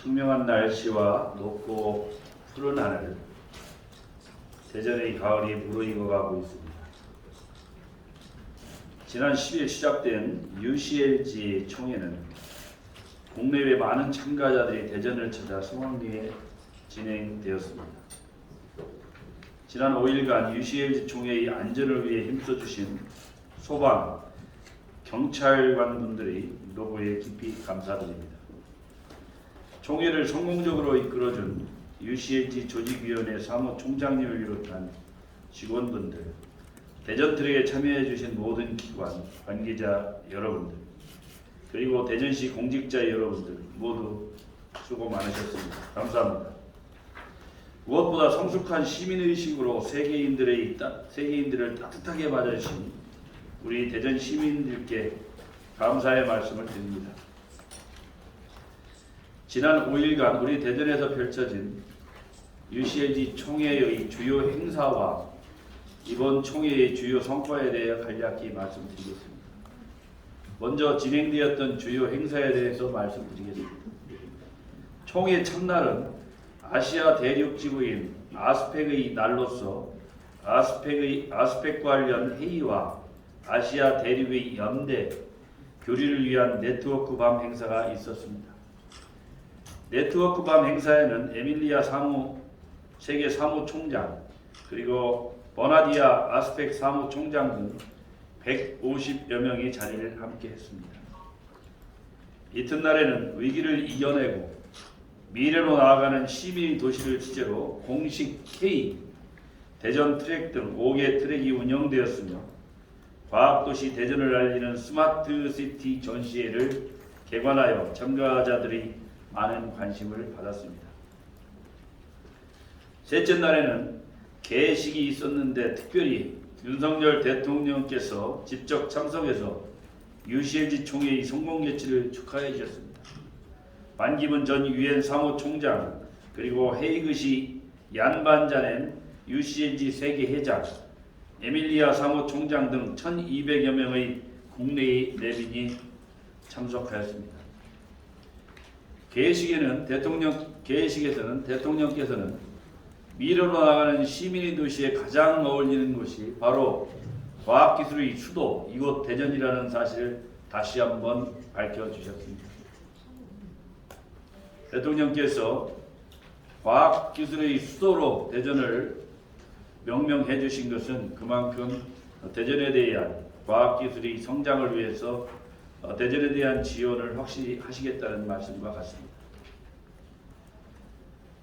청명한 날씨와 높고 푸른 하늘, 대전의 가을이 무르익어가고 있습니다. 지난 10일 시작된 UCLG 총회는 국내외 많은 참가자들이 대전을 찾아 성황리에 진행되었습니다. 지난 5일간 UCLG 총회의 안전을 위해 힘써주신 소방, 경찰관분들의 노고에 깊이 감사드립니다. 총회를 성공적으로 이끌어준 UCLG 조직위원회 사무총장님을 비롯한 직원분들, 대전 트랙에 참여해주신 모든 기관, 관계자 여러분들, 그리고 대전시 공직자 여러분들 모두 수고 많으셨습니다. 감사합니다. 무엇보다 성숙한 시민의식으로 세계인들을 따뜻하게 맞아주신 우리 대전 시민들께 감사의 말씀을 드립니다. 지난 5일간 우리 대전에서 펼쳐진 UCLG 총회의 주요 행사와 이번 총회의 주요 성과에 대해 간략히 말씀드리겠습니다. 먼저 진행되었던 주요 행사에 대해서 말씀드리겠습니다. 총회 첫날은 아시아 대륙 지구인 아스펙의 날로서 아스펙 관련 회의와 아시아 대륙의 연대, 교류를 위한 네트워크 밤 행사가 있었습니다. 네트워크 밤 행사에는 에밀리아 세계 사무총장, 그리고 버나디아 아스펙 사무총장 등 150여 명이 자리를 함께 했습니다. 이튿날에는 위기를 이겨내고 미래로 나아가는 시민 도시를 주제로 공식 K, 대전 트랙 등 5개 트랙이 운영되었으며 과학도시 대전을 알리는 스마트 시티 전시회를 개관하여 참가자들이 많은 관심을 받았습니다. 셋째 날에는 개식이 있었는데 특별히 윤석열 대통령께서 직접 참석해서 UCLG 총회의 성공 개최를 축하해 주셨습니다. 반기문 전 유엔 사무총장, 그리고 헤이그시 얀반자넨 UCLG 세계 회장, 에밀리아 사무총장 등 1,200여 명의 국내의 내빈이 참석하였습니다. 개회식에서는 대통령께서는 미래로 나가는 시민의 도시에 가장 어울리는 곳이 바로 과학기술의 수도 이곳 대전이라는 사실을 다시 한번 밝혀주셨습니다. 대통령께서 과학기술의 수도로 대전을 명명해 주신 것은 그만큼 대전에 대한 과학기술의 성장을 위해서 대전에 대한 지원을 확실히 하시겠다는 말씀과 같습니다.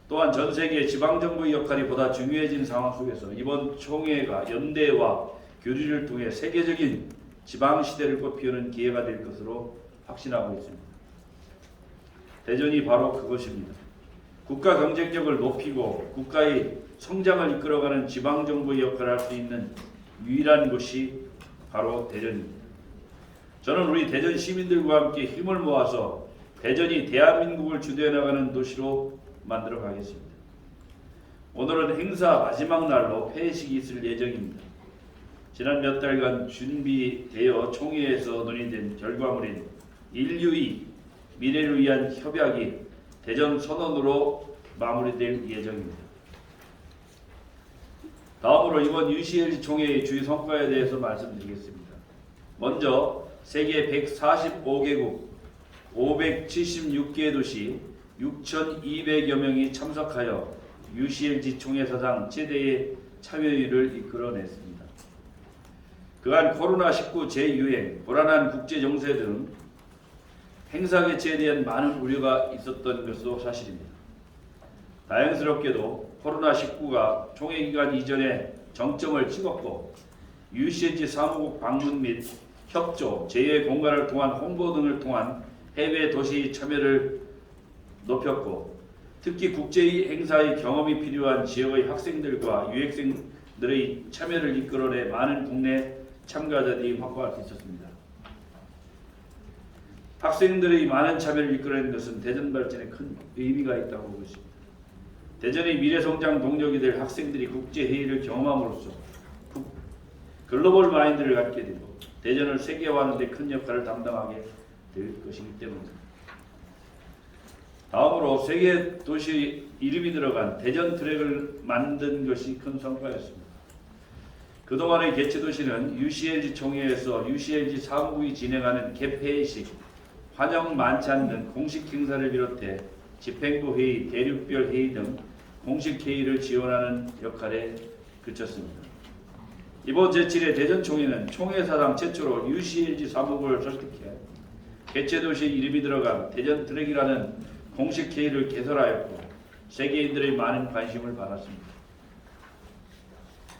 또한 전 세계 지방정부의 역할이 보다 중요해진 상황 속에서 이번 총회가 연대와 교류를 통해 세계적인 지방시대를 꽃피우는 기회가 될 것으로 확신하고 있습니다. 대전이 바로 그것입니다. 국가 경쟁력을 높이고 국가의 성장을 이끌어가는 지방정부의 역할을 할 수 있는 유일한 곳이 바로 대전입니다. 저는 우리 대전 시민들과 함께 힘을 모아서 대전이 대한민국을 주도해 나가는 도시로 만들어 가겠습니다. 오늘은 행사 마지막 날로 폐회식이 있을 예정입니다. 지난 몇 달간 준비되어 총회에서 논의된 결과물인 인류의 미래를 위한 협약이 대전 선언으로 마무리될 예정입니다. 다음으로 이번 UCLG 총회의 주요 성과에 대해서 말씀드리겠습니다. 먼저 세계 145개국 576개 도시 6,200여 명이 참석하여 UCLG 총회 사상 최대의 참여율을 이끌어냈습니다. 그간 코로나19 재유행, 불안한 국제 정세 등 행사 개최에 대한 많은 우려가 있었던 것도 사실입니다. 다행스럽게도 코로나19가 총회 기간 이전에 정점을 찍었고 UCLG 사무국 방문 및 협조, 제휴 공간을 통한 홍보 등을 통한 해외 도시 참여를 높였고 특히 국제의 행사의 경험이 필요한 지역의 학생들과 유학생들의 참여를 이끌어내 많은 국내 참가자들이 확보할 수 있었습니다. 학생들의 많은 참여를 이끌어낸 것은 대전 발전에 큰 의미가 있다고 보고 있습니다. 대전의 미래 성장 동력이 될 학생들이 국제회의를 경험함으로써 글로벌 마인드를 갖게 되고 대전을 세계화하는 데 큰 역할을 담당하게 될 것이기 때문입니다. 다음으로 세계 도시 이름이 들어간 대전 트랙을 만든 것이 큰 성과였습니다. 그동안의 개최도시는 UCLG 총회에서 UCLG 사무국이 진행하는 개폐회식, 환영 만찬 등 공식 행사를 비롯해 집행부 회의, 대륙별 회의 등 공식 회의를 지원하는 역할에 그쳤습니다. 이번 제7회 대전총회는 총회사상 최초로 UCLG 사무국을 설득해 개최도시 이름이 들어간 대전 트랙이라는 공식 회의를 개설하였고 세계인들의 많은 관심을 받았습니다.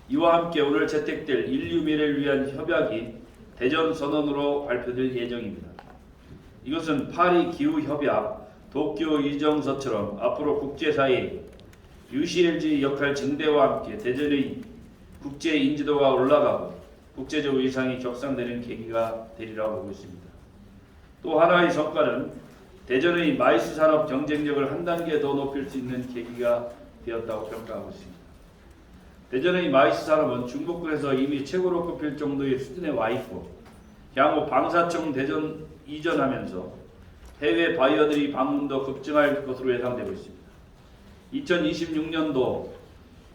이와 함께 오늘 채택될 인류 미래를 위한 협약이 대전선언으로 발표될 예정입니다. 이것은 파리 기후협약, 도쿄 이정서처럼 앞으로 국제사회에 UCLG 역할 증대와 함께 대전의 국제 인지도가 올라가고 국제적 위상이 격상되는 계기가 되리라고 보고 있습니다. 또 하나의 성과는 대전의 마이스 산업 경쟁력을 한 단계 더 높일 수 있는 계기가 되었다고 평가하고 있습니다. 대전의 마이스 산업은 중국군에서 이미 최고로 꼽힐 정도의 수준에 와 있고 향후 방사청 대전 이전하면서 해외 바이어들이 방문도 급증할 것으로 예상되고 있습니다. 2026년도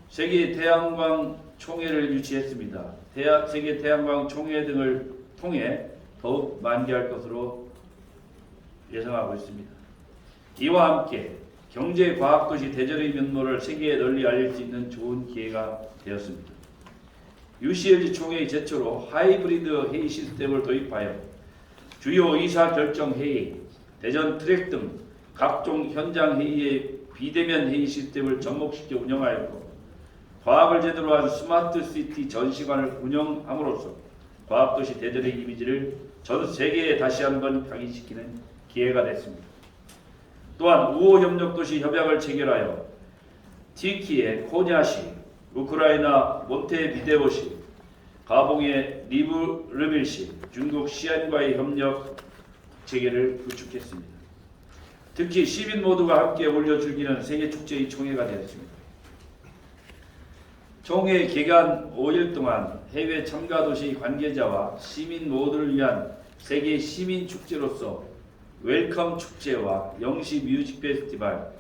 세계 태양광 총회를 유치했습니다. 세계 태양광 총회 등을 통해 더욱 만개할 것으로 예상하고 있습니다. 이와 함께 경제과학도시 대전의 면모를 세계에 널리 알릴 수 있는 좋은 기회가 되었습니다. UCLG 총회의 제초로 하이브리드 회의 시스템을 도입하여 주요 의사결정회의, 대전 트랙 등 각종 현장 회의의 비대면 회의 시스템을 접목시켜 운영하였고 과학을 제대로 한 스마트 시티 전시관을 운영함으로써 과학도시 대전의 이미지를 전 세계에 다시 한번 각인시키는 기회가 됐습니다. 또한 우호협력도시 협약을 체결하여 티키의 코냐시, 우크라이나 몬테비데오시, 가봉의 리브르밀시, 중국 시안과의 협력 체계를 구축했습니다. 특히 시민 모두가 함께 어울려 즐기는 세계축제의 총회가 되었습니다. 총회 기간 5일 동안 해외 참가 도시 관계자와 시민 모두를 위한 세계 시민 축제로서 웰컴 축제와 영시 뮤직 페스티벌,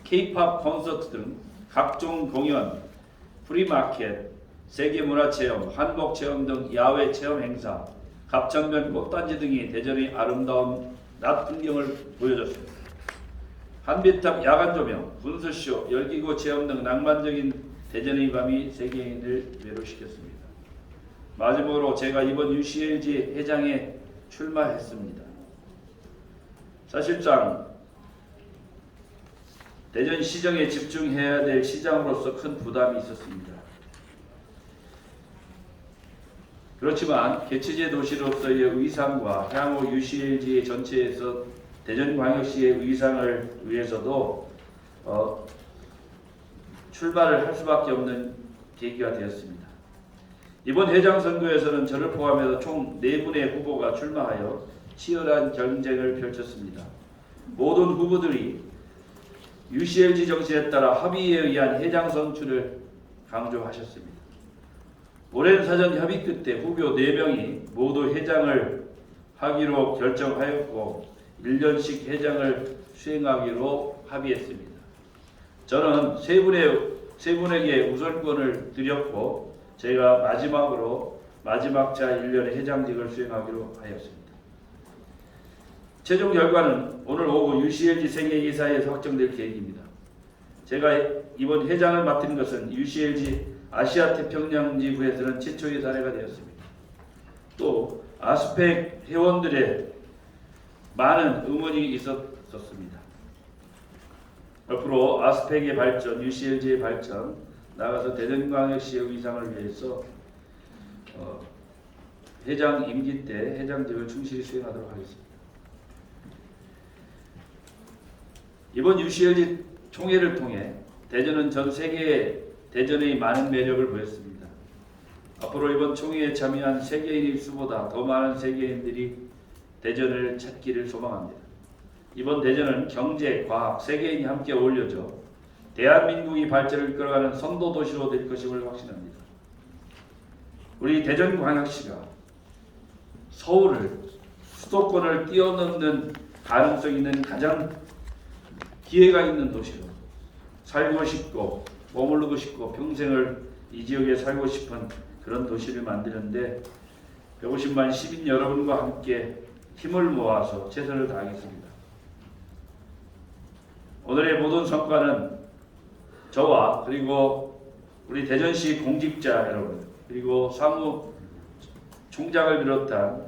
K-팝 콘서트 등 각종 공연, 프리마켓, 세계문화체험, 한복체험 등 야외 체험 행사, 갑천변 꽃단지 등이 대전의 아름다운 낮 풍경을 보여줬습니다. 한비탑 야간 조명, 분수쇼, 열기구 체험 등 낭만적인 대전의 밤이 세계인을 매료시켰습니다. 마지막으로 제가 이번 UCLG 회장에 출마했습니다. 사실상 대전 시정에 집중해야 될 시장으로서 큰 부담이 있었습니다. 그렇지만 개최제 도시로서의 위상과 향후 UCLG 전체에서 대전광역시의 위상을 위해서도 출마를 할 수밖에 없는 계기가 되었습니다. 이번 회장 선거에서는 저를 포함해서 총 4분의 후보가 출마하여 치열한 경쟁을 펼쳤습니다. 모든 후보들이 UCLG 정신에 따라 합의에 의한 회장 선출을 강조하셨습니다. 오랜 사전 협의 끝에 후보 4명이 모두 회장을 하기로 결정하였고 1년씩 회장을 수행하기로 합의했습니다. 저는 세 분에게 우선권을 드렸고 제가 마지막 차 1년의 회장직을 수행하기로 하였습니다. 최종 결과는 오늘 오후 UCLG 세계이사회에서 확정될 계획입니다. 제가 이번 회장을 맡은 것은 UCLG 아시아 태평양 지구에서는 최초의 사례가 되었습니다. 또 아스펙 회원들의 많은 응원이 있었습니다. 앞으로 아스펙의 발전, UCLG의 발전, 나아가서 대전광역시의 위상을 위해서 회장 임기 때 회장직을 충실히 수행하도록 하겠습니다. 이번 UCLG 총회를 통해 대전은 전 세계에 대전의 많은 매력을 보였습니다. 앞으로 이번 총회에 참여한 세계인의 수보다 더 많은 세계인들이 대전을 찾기를 소망합니다. 이번 대전은 경제, 과학, 세계인이 함께 어울려져 대한민국이 발전을 이끌어가는 선도 도시로 될 것임을 확신합니다. 우리 대전광역시가 서울을 수도권을 뛰어넘는 가능성 있는 가장 기회가 있는 도시로 살고 싶고 머무르고 싶고 평생을 이 지역에 살고 싶은 그런 도시를 만드는데 150만 시민 여러분과 함께 힘을 모아서 최선을 다하겠습니다. 오늘의 모든 성과는 저와 그리고 우리 대전시 공직자 여러분 그리고 사무총장을 비롯한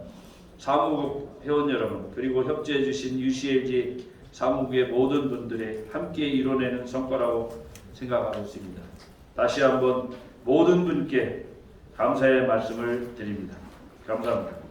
사무국 회원 여러분 그리고 협조해 주신 UCLG 사무국의 모든 분들의 함께 이뤄내는 성과라고 생각하고 있습니다. 다시 한번 모든 분께 감사의 말씀을 드립니다. 감사합니다.